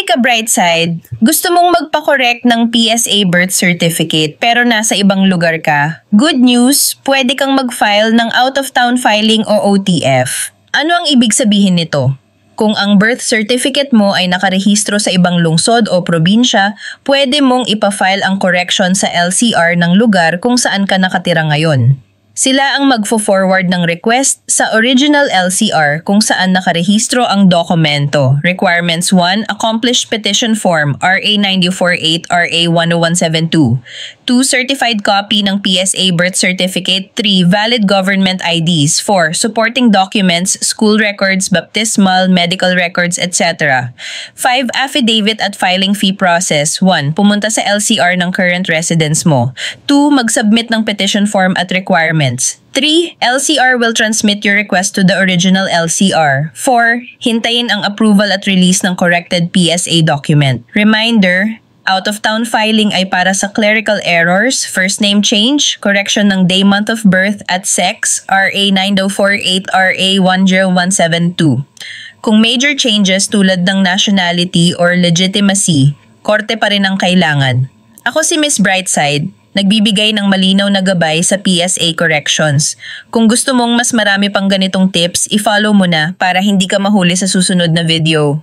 Buhay ka bright side, gusto mong magpa-correct ng PSA birth certificate pero nasa ibang lugar ka. Good news, pwede kang mag-file ng out-of-town filing o OTF. Ano ang ibig sabihin nito? Kung ang birth certificate mo ay nakarehistro sa ibang lungsod o probinsya, pwede mong ipa-file ang correction sa LCR ng lugar kung saan ka nakatira ngayon. Sila ang magfo-forward ng request sa original LCR kung saan nakarehistro ang dokumento. Requirements 1. Accomplished petition form RA 948 RA 10172. 2. Certified copy ng PSA birth certificate. 3. Valid government IDs. 4. Supporting documents, school records, baptismal, medical records, etc. 5. Affidavit at filing fee process. 1. Pumunta sa LCR ng current residence mo. 2. Mag-submit ng petition form at requirements. 3. LCR will transmit your request to the original LCR. 4. Hintayin ang approval at release ng corrected PSA document. Reminder, out-of-town filing ay para sa clerical errors, first name change, correction ng day, month of birth at sex, RA 9048, RA 10172. Kung major changes tulad ng nationality or legitimacy, korte pa rin ang kailangan. Ako si Miss Brightside, nagbibigay ng malinaw na gabay sa PSA corrections. Kung gusto mong mas marami pang ganitong tips, i-follow mo na para hindi ka mahuli sa susunod na video.